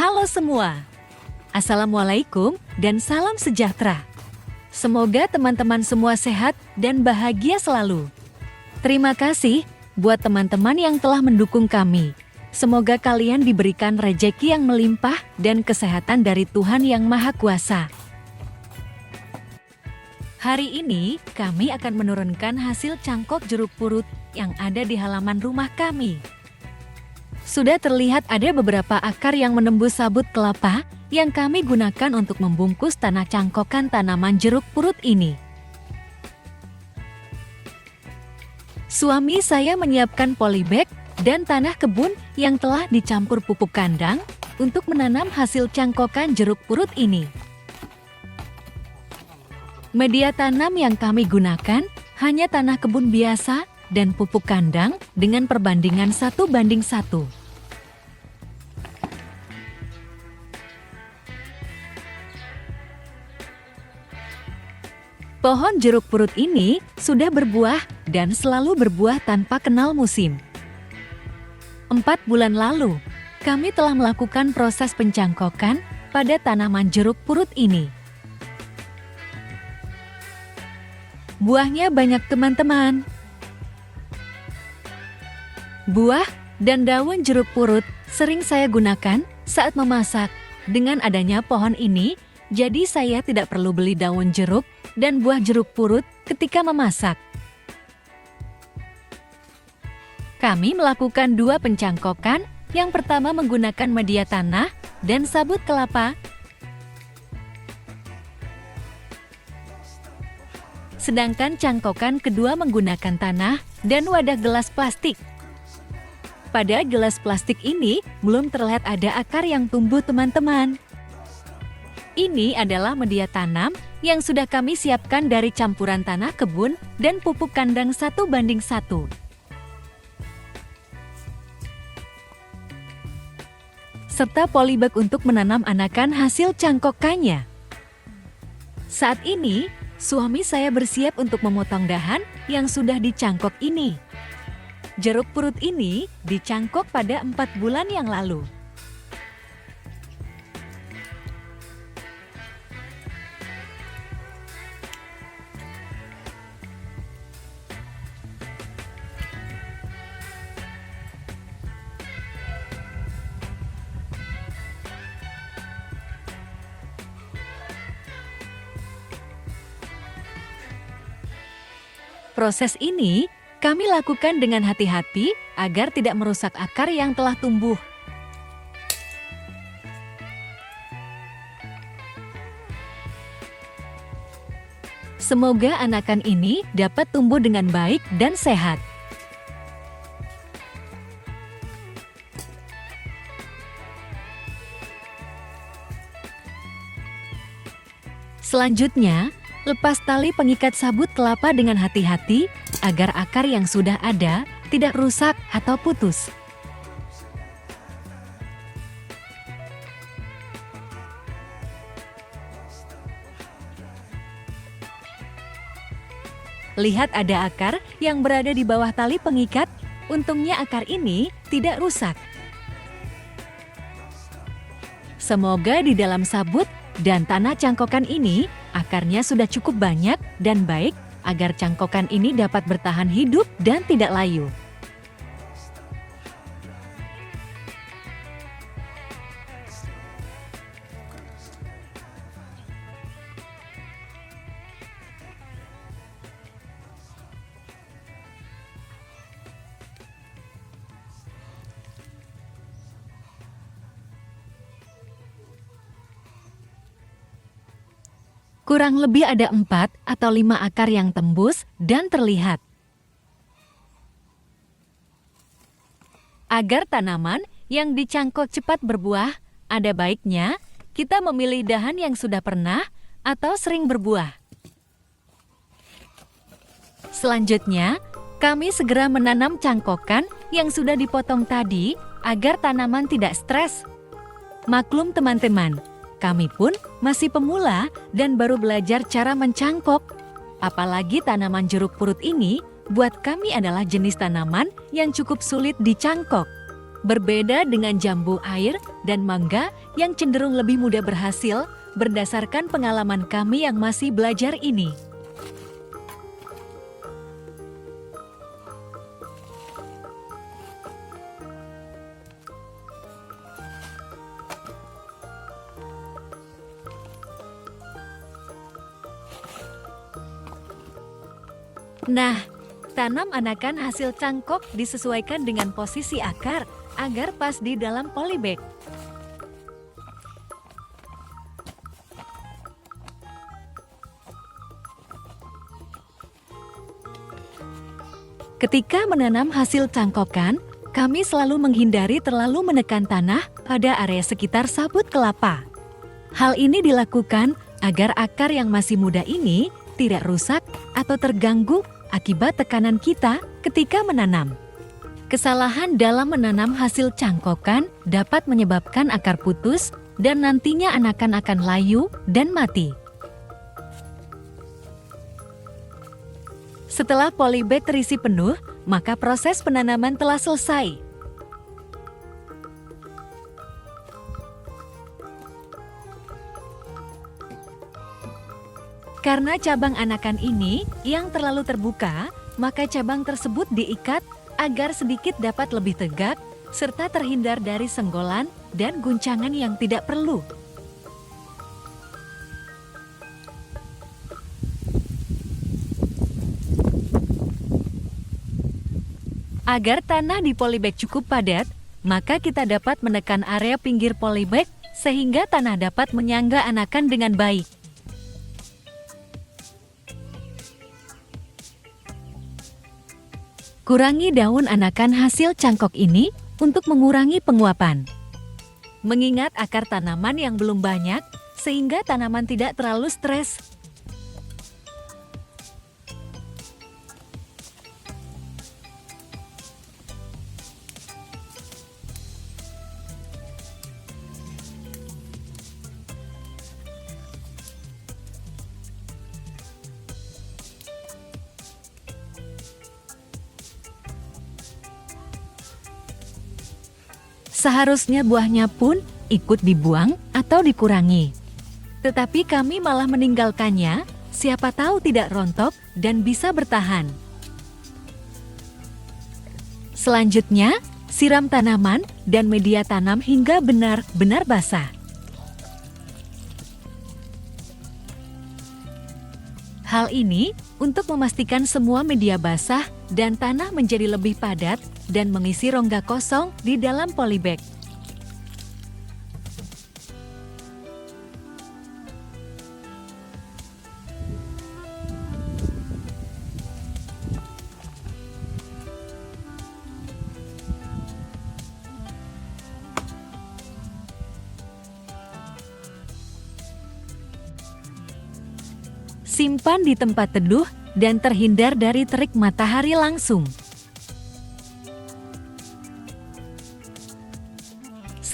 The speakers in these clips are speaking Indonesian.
Halo semua, Assalamualaikum dan salam sejahtera. Semoga teman-teman semua sehat dan bahagia selalu. Terima kasih buat teman-teman yang telah mendukung kami. Semoga kalian diberikan rejeki yang melimpah dan kesehatan dari Tuhan Yang Maha Kuasa. Hari ini, kami akan menurunkan hasil cangkok jeruk purut yang ada di halaman rumah kami. Sudah terlihat ada beberapa akar yang menembus sabut kelapa yang kami gunakan untuk membungkus tanah cangkokan tanaman jeruk purut ini. Suami saya menyiapkan polybag dan tanah kebun yang telah dicampur pupuk kandang untuk menanam hasil cangkokan jeruk purut ini. Media tanam yang kami gunakan hanya tanah kebun biasa dan pupuk kandang dengan perbandingan 1:1. Pohon jeruk purut ini sudah berbuah dan selalu berbuah tanpa kenal musim. 4 bulan lalu, kami telah melakukan proses pencangkokan pada tanaman jeruk purut ini. Buahnya banyak teman-teman. Buah dan daun jeruk purut sering saya gunakan saat memasak. Dengan adanya pohon ini, jadi saya tidak perlu beli daun jeruk dan buah jeruk purut ketika memasak. Kami melakukan 2 pencangkokan. Yang pertama menggunakan media tanah dan sabut kelapa. Sedangkan cangkokan kedua menggunakan tanah dan wadah gelas plastik. Pada gelas plastik ini belum terlihat ada akar yang tumbuh teman-teman. Ini adalah media tanam yang sudah kami siapkan dari campuran tanah kebun dan pupuk kandang 1:1. Serta polybag untuk menanam anakan hasil cangkokannya. Saat ini, suami saya bersiap untuk memotong dahan yang sudah dicangkok ini. Jeruk purut ini dicangkok pada 4 bulan yang lalu. Proses ini kami lakukan dengan hati-hati agar tidak merusak akar yang telah tumbuh. Semoga anakan ini dapat tumbuh dengan baik dan sehat. Selanjutnya, lepas tali pengikat sabut kelapa dengan hati-hati agar akar yang sudah ada tidak rusak atau putus. Lihat ada akar yang berada di bawah tali pengikat, untungnya akar ini tidak rusak. Semoga di dalam sabut dan tanah cangkokan ini, akarnya sudah cukup banyak dan baik agar cangkokan ini dapat bertahan hidup dan tidak layu. Kurang lebih ada 4 atau 5 akar yang tembus dan terlihat. Agar tanaman yang dicangkok cepat berbuah, ada baiknya kita memilih dahan yang sudah pernah atau sering berbuah. Selanjutnya, kami segera menanam cangkokan yang sudah dipotong tadi agar tanaman tidak stres. Maklum teman-teman, kami pun masih pemula dan baru belajar cara mencangkok. Apalagi tanaman jeruk purut ini buat kami adalah jenis tanaman yang cukup sulit dicangkok. Berbeda dengan jambu air dan mangga yang cenderung lebih mudah berhasil berdasarkan pengalaman kami yang masih belajar ini. Nah, tanam anakan hasil cangkok disesuaikan dengan posisi akar agar pas di dalam polybag. Ketika menanam hasil cangkokan, kami selalu menghindari terlalu menekan tanah pada area sekitar sabut kelapa. Hal ini dilakukan agar akar yang masih muda ini tidak rusak atau terganggu akibat tekanan kita ketika menanam. Kesalahan dalam menanam hasil cangkokan dapat menyebabkan akar putus dan nantinya anakan akan layu dan mati. Setelah polybag terisi penuh, maka proses penanaman telah selesai. Karena cabang anakan ini yang terlalu terbuka, maka cabang tersebut diikat agar sedikit dapat lebih tegak, serta terhindar dari senggolan dan guncangan yang tidak perlu. Agar tanah di polybag cukup padat, maka kita dapat menekan area pinggir polybag sehingga tanah dapat menyangga anakan dengan baik. Kurangi daun anakan hasil cangkok ini untuk mengurangi penguapan. Mengingat akar tanaman yang belum banyak, sehingga tanaman tidak terlalu stres. Seharusnya buahnya pun ikut dibuang atau dikurangi. Tetapi kami malah meninggalkannya, siapa tahu tidak rontok dan bisa bertahan. Selanjutnya, siram tanaman dan media tanam hingga benar-benar basah. Hal ini untuk memastikan semua media basah dan tanah menjadi lebih padat dan mengisi rongga kosong di dalam polybag. Simpan di tempat teduh dan terhindar dari terik matahari langsung.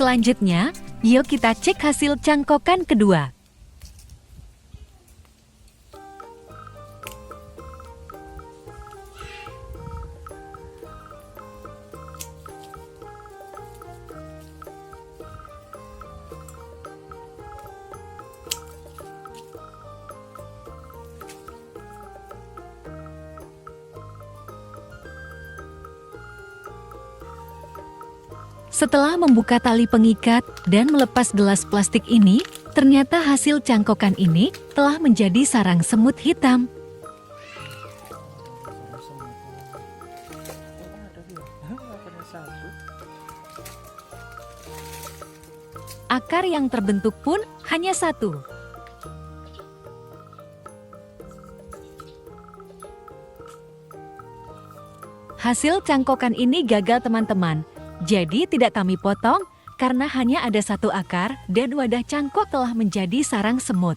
Selanjutnya, yuk kita cek hasil cangkokan kedua. Setelah membuka tali pengikat dan melepas gelas plastik ini, ternyata hasil cangkokan ini telah menjadi sarang semut hitam. Akar yang terbentuk pun hanya satu. Hasil cangkokan ini gagal, teman-teman. Jadi tidak kami potong karena hanya ada satu akar dan wadah cangkok telah menjadi sarang semut.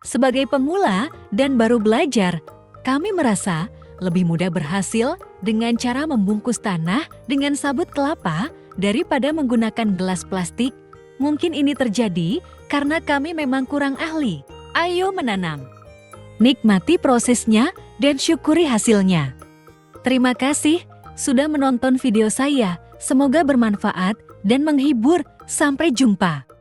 Sebagai pemula dan baru belajar, kami merasa lebih mudah berhasil dengan cara membungkus tanah dengan sabut kelapa daripada menggunakan gelas plastik. Mungkin ini terjadi karena kami memang kurang ahli. Ayo menanam. Nikmati prosesnya dan syukuri hasilnya. Terima kasih sudah menonton video saya. Semoga bermanfaat dan menghibur. Sampai jumpa.